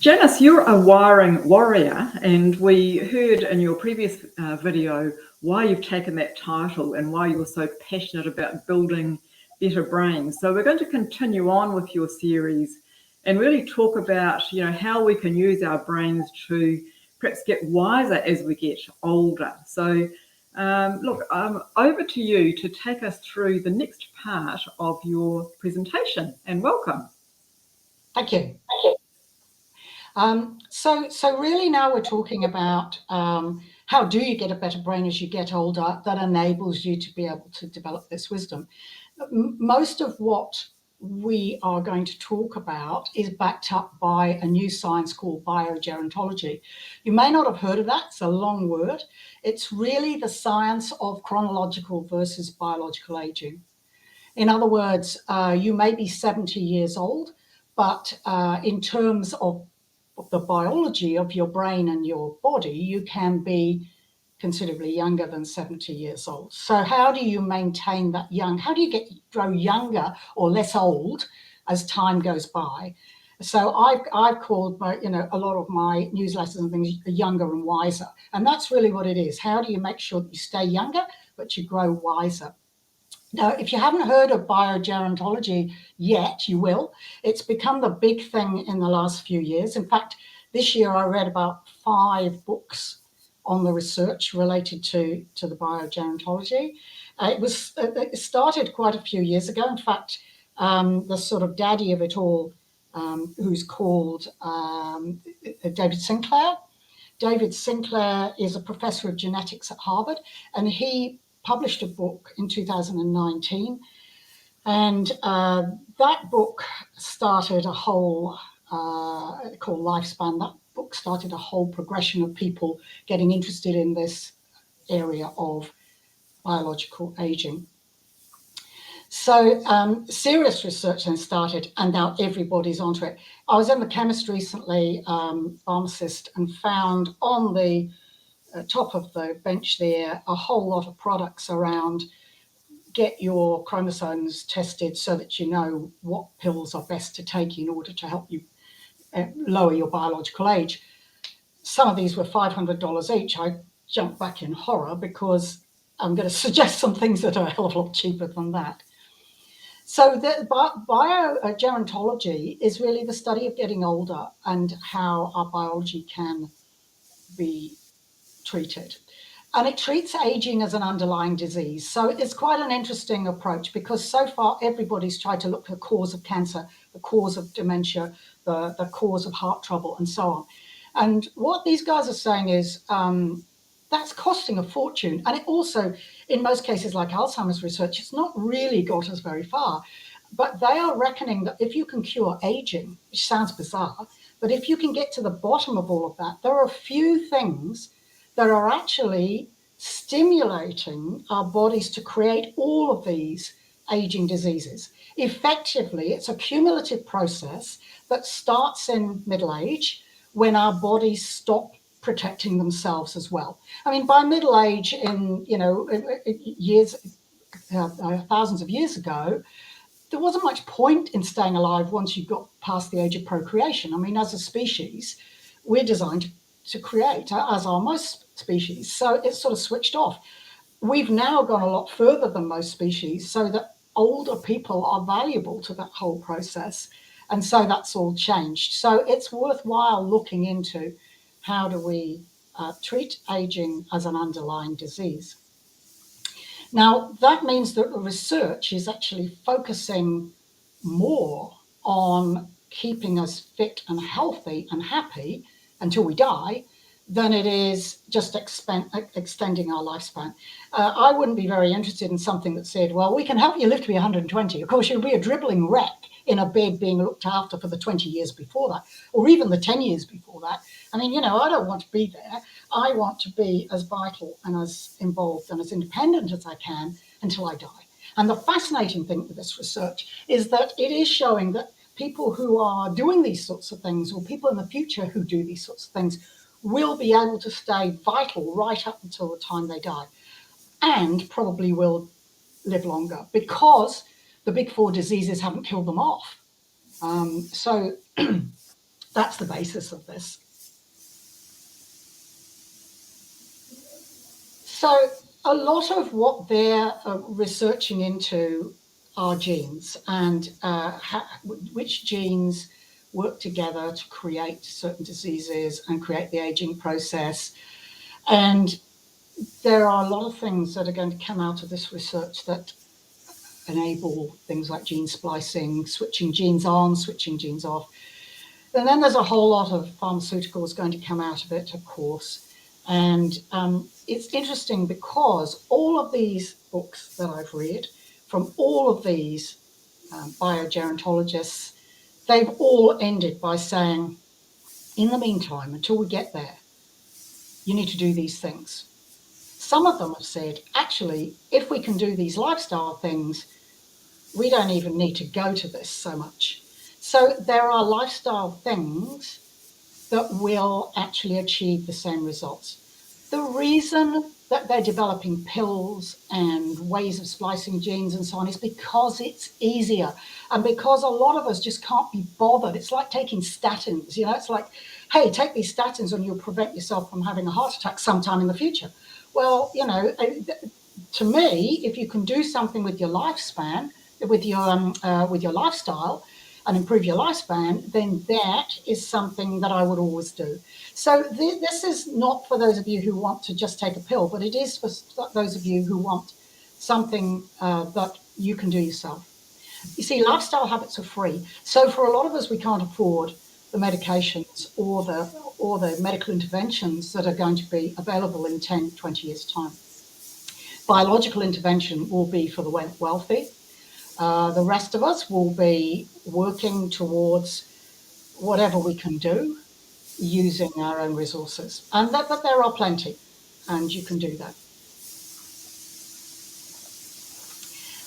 Janice, you're a wiring warrior, and we heard in your previous video why you've taken that title and why you're so passionate about building better brains. So we're going to continue on with your series and really talk about, how we can use our brains to perhaps get wiser as we get older. So over to you to take us through the next part of your presentation, and welcome. Thank you. So really now we're talking about how do you get a better brain as you get older that enables you to be able to develop this wisdom. Most of what we are going to talk about is backed up by a new science called Biogerontology. You may not have heard of that, it's a long word. It's really the science of chronological versus biological aging. In other words, you may be 70 years old, but in terms of the biology of your brain and your body, you can be considerably younger than 70 years old. So how do you maintain that young? How do you grow younger or less old as time goes by? So I've called a lot of my newsletters and things younger and wiser. And that's really what it is. How do you make sure that you stay younger, but you grow wiser? Now, if you haven't heard of biogerontology yet, you will. It's become the big thing in the last few years. In fact, this year I read about 5 books on the research related to the biogerontology. It started quite a few years ago. In fact, the sort of daddy of it all, who's called David Sinclair. David Sinclair is a professor of genetics at Harvard, and he published a book in 2019, and that book started a whole called Lifespan. That book started a whole progression of people getting interested in this area of biological aging. So serious research then started, and now everybody's onto it. I was in the chemist recently, pharmacist, and found on the top of the bench there a whole lot of products around get your chromosomes tested so that you know what pills are best to take in order to help you lower your biological age. Some of these were $500 each. I jumped back in horror because I'm going to suggest some things that are a hell of a lot cheaper than that. So the biogerontology is really the study of getting older and how our biology can be treated. And it treats aging as an underlying disease. So it's quite an interesting approach because so far everybody's tried to look at the cause of cancer, the cause of dementia, the cause of heart trouble, and so on. And what these guys are saying is that's costing a fortune. And it also, in most cases like Alzheimer's research, it's not really got us very far. But they are reckoning that if you can cure aging, which sounds bizarre, but if you can get to the bottom of all of that, there are a few things that are actually stimulating our bodies to create all of these aging diseases. Effectively, it's a cumulative process that starts in middle age when our bodies stop protecting themselves as well. I mean, by middle age in, years, thousands of years ago, there wasn't much point in staying alive once you got past the age of procreation. I mean, as a species, we're designed to create, as are most species. So it's sort of switched off. We've now gone a lot further than most species so that older people are valuable to that whole process. And so that's all changed. So it's worthwhile looking into how do we treat aging as an underlying disease. Now, that means that the research is actually focusing more on keeping us fit and healthy and happy until we die than it is just extending our lifespan. I wouldn't be very interested in something that said, well, we can help you live to be 120. Of course, you'll be a dribbling wreck in a bed being looked after for the 20 years before that, or even the 10 years before that. I mean, I don't want to be there. I want to be as vital and as involved and as independent as I can until I die. And the fascinating thing with this research is that it is showing that people who are doing these sorts of things, or people in the future who do these sorts of things, will be able to stay vital right up until the time they die, and probably will live longer because the big 4 diseases haven't killed them off. So That's the basis of this. So a lot of what they're researching into are genes and which genes work together to create certain diseases and create the aging process. And there are a lot of things that are going to come out of this research that enable things like gene splicing, switching genes on, switching genes off. And then there's a whole lot of pharmaceuticals going to come out of it, of course. And it's interesting because all of these books that I've read from all of these biogerontologists, they've all ended by saying, in the meantime, until we get there, you need to do these things. Some of them have said, actually, if we can do these lifestyle things, we don't even need to go to this so much. So there are lifestyle things that will actually achieve the same results. The reason that they're developing pills and ways of splicing genes and so on is because it's easier and because a lot of us just can't be bothered. It's like taking statins, it's like, hey, take these statins and you'll prevent yourself from having a heart attack sometime in the future. Well, to me, if you can do something with your lifespan, with your lifestyle, and improve your lifespan, then that is something that I would always do. So this is not for those of you who want to just take a pill, but it is for those of you who want something that you can do yourself. You see, lifestyle habits are free. So for a lot of us, we can't afford the medications or the medical interventions that are going to be available in 10, 20 years' time. Biological intervention will be for the wealthy. The rest of us will be working towards whatever we can do using our own resources. And but there are plenty, and you can do that.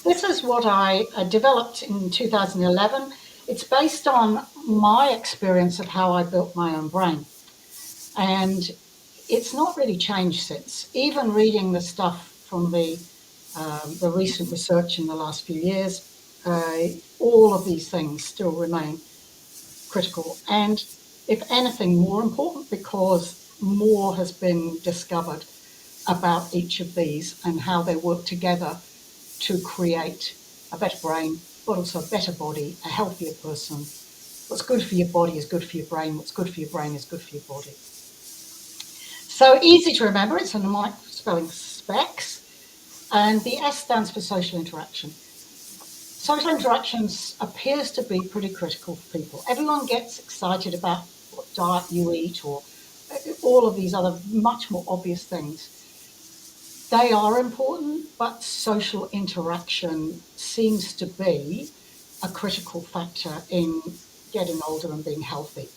This is what I developed in 2011. It's based on my experience of how I built my own brain. And it's not really changed since. Even reading the stuff from the recent research in the last few years, all of these things still remain critical. And if anything, more important, because more has been discovered about each of these and how they work together to create a better brain, but also a better body, a healthier person. What's good for your body is good for your brain. What's good for your brain is good for your body. So easy to remember. It's a mnemonic spelling specs. And the S stands for social interaction. Social interactions appears to be pretty critical for people. Everyone gets excited about what diet you eat or all of these other much more obvious things. They are important, but social interaction seems to be a critical factor in getting older and being healthy.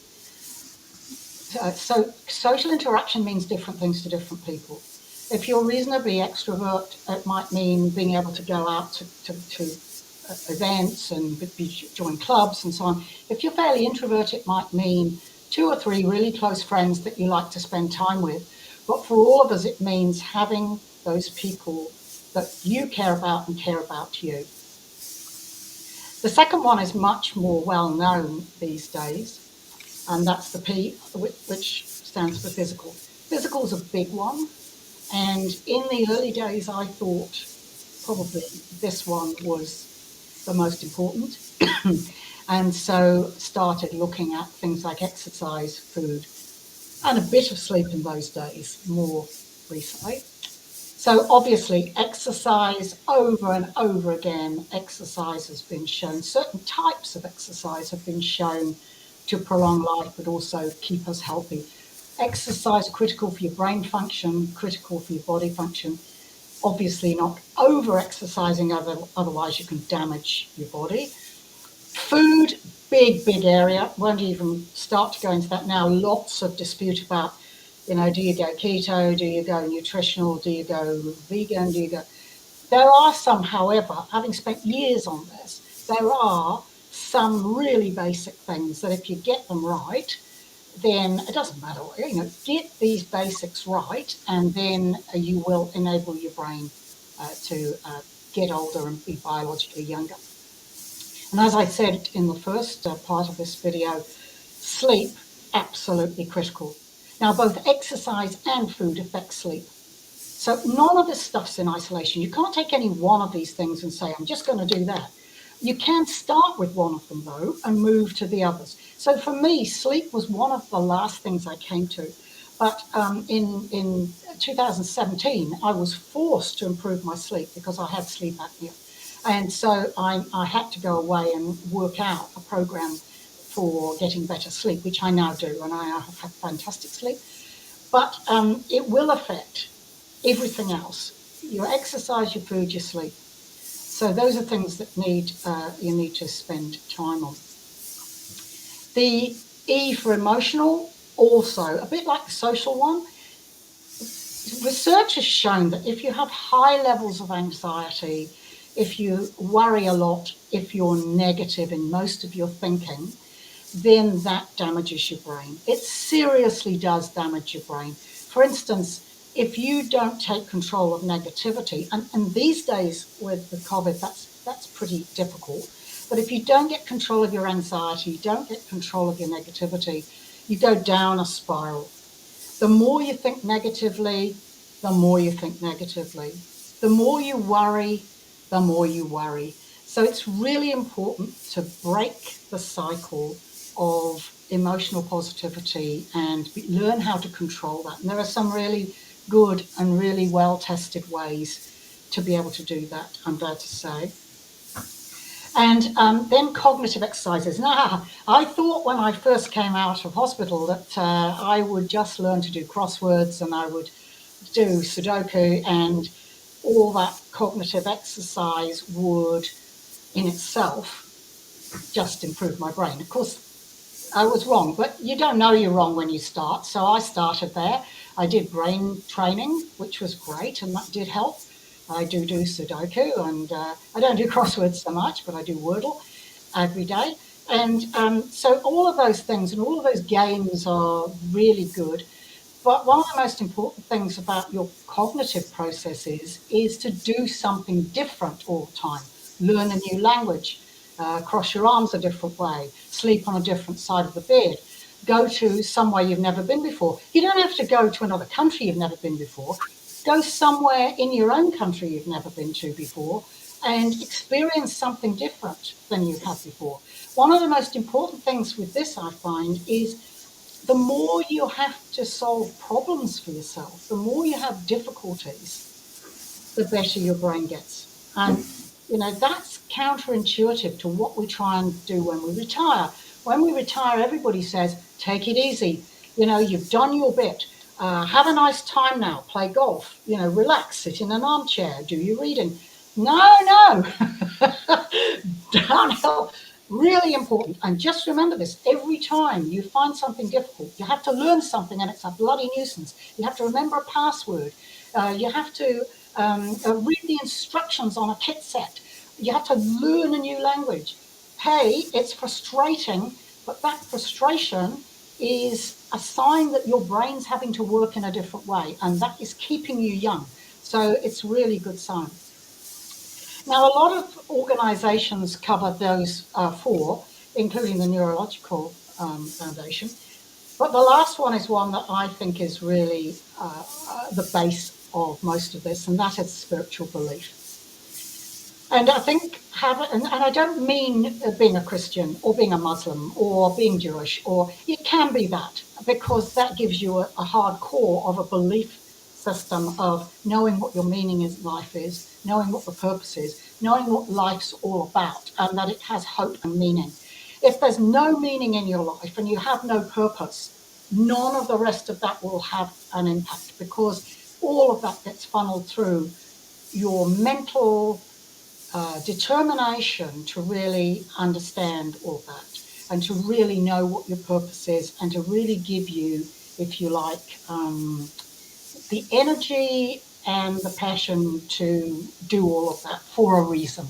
So social interaction means different things to different people. If you're reasonably extrovert, it might mean being able to go out to events and join clubs and so on. If you're fairly introverted, it might mean 2 or 3 really close friends that you like to spend time with. But for all of us, it means having those people that you care about and care about you. The second one is much more well known these days, and that's the P, which stands for physical. Physical is a big one, and in the early days, I thought probably this one was the most important, and so started looking at things like exercise, food, and a bit of sleep in those days, more recently. So obviously exercise over and over again, exercise has been shown, certain types of exercise have been shown to prolong life, but also keep us healthy. Exercise critical for your brain function, critical for your body function. Obviously not over-exercising, otherwise you can damage your body. Food, big area. Won't even start to go into that now. Lots of dispute about, do you go keto? Do you go nutritional? Do you go vegan? There are some, however, having spent years on this, there are some really basic things that if you get them right, then it doesn't matter, get these basics right, and then you will enable your brain to get older and be biologically younger. And as I said in the first part of this video, Sleep, absolutely critical. Now, both exercise and food affect sleep. So none of this stuff's in isolation. You can't take any one of these things and say, I'm just going to do that. You can start with one of them, though, and move to the others. So for me, sleep was one of the last things I came to. But in 2017, I was forced to improve my sleep because I had sleep apnea. And so I had to go away and work out a program for getting better sleep, which I now do, and I have had fantastic sleep. But it will affect everything else: your exercise, your food, your sleep. So those are things that you need to spend time on. The E for emotional, also a bit like the social one. Research has shown that if you have high levels of anxiety, if you worry a lot, if you're negative in most of your thinking, then that damages your brain. It seriously does damage your brain. For instance, if you don't take control of negativity, and these days with the COVID, that's pretty difficult. But if you don't get control of your anxiety, don't get control of your negativity, you go down a spiral. The more you think negatively, the more you think negatively. The more you worry, the more you worry. So it's really important to break the cycle of emotional positivity and learn how to control that. And there are some really good and really well-tested ways to be able to do that, I'm glad to say. And then cognitive exercises. Now, I thought when I first came out of hospital that I would just learn to do crosswords and I would do Sudoku, and all that cognitive exercise would in itself just improve my brain. Of course, I was wrong, but you don't know you're wrong when you start. So I started there. I did brain training, which was great, and that did help. I do Sudoku, and I don't do crosswords so much, but I do Wordle every day. And so all of those things and all of those games are really good. But one of the most important things about your cognitive processes is to do something different all the time. Learn a new language, cross your arms a different way, sleep on a different side of the bed, go to somewhere you've never been before. You don't have to go to another country you've never been before. Go somewhere in your own country you've never been to before and experience something different than you have before. One of the most important things with this, I find, is the more you have to solve problems for yourself, the more you have difficulties, the better your brain gets. And, that's counterintuitive to what we try and do when we retire. When we retire, everybody says, take it easy. You've done your bit. Have a nice time now. Play golf. Relax. Sit in an armchair. Do your reading. No. Downhill. Really important. And just remember this: every time you find something difficult, you have to learn something, and it's a bloody nuisance. You have to remember a password. You have to read the instructions on a kit set. You have to learn a new language. Hey, it's frustrating, but that frustration is a sign that your brain's having to work in a different way, and that is keeping you young. So it's really good sign. Now, a lot of organizations cover those four, including the Neurological Foundation. But the last one is one that I think is really the base of most of this, and that is spiritual belief. And I think and I don't mean being a Christian or being a Muslim or being Jewish, or it can be that, because that gives you a hard core of a belief system of knowing what your meaning in life is, knowing what the purpose is, knowing what life's all about, and that it has hope and meaning. If there's no meaning in your life and you have no purpose, none of the rest of that will have an impact, because all of that gets funneled through your mental determination to really understand all that and to really know what your purpose is, and to really give you, if you like, the energy and the passion to do all of that for a reason.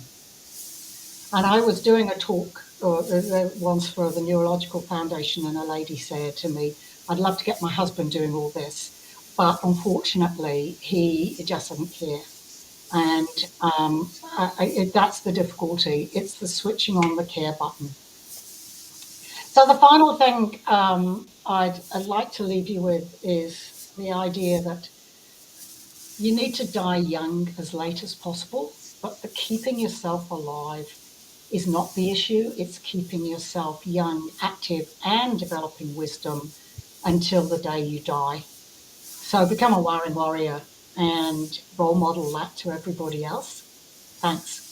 And I was doing a talk once for the Neurological Foundation, and a lady said to me, I'd love to get my husband doing all this, but unfortunately he just doesn't care. And that's the difficulty. It's the switching on the care button. So the final thing I'd like to leave you with is the idea that you need to die young as late as possible, but the keeping yourself alive is not the issue. It's keeping yourself young, active, and developing wisdom until the day you die. So become a wiring warrior and role model that to everybody else. Thanks.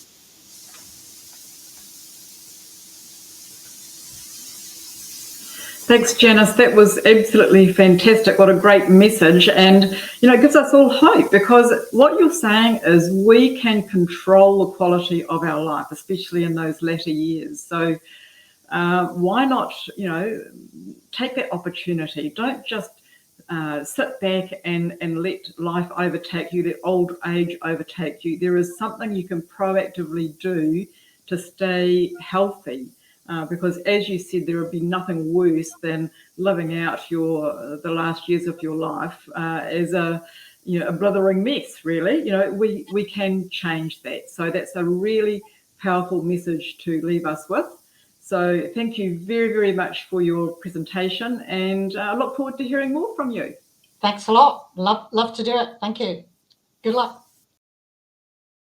Thanks, Janice. That was absolutely fantastic. What a great message. And, it gives us all hope, because what you're saying is we can control the quality of our life, especially in those latter years. So why not, take that opportunity. Don't just sit back and let life overtake you, let old age overtake you. There is something you can proactively do to stay healthy. Because, as you said, there would be nothing worse than living out the last years of your life as a blithering mess. Really, we can change that. So that's a really powerful message to leave us with. So thank you very, very much for your presentation, and I look forward to hearing more from you. Thanks a lot. Love to do it. Thank you. Good luck.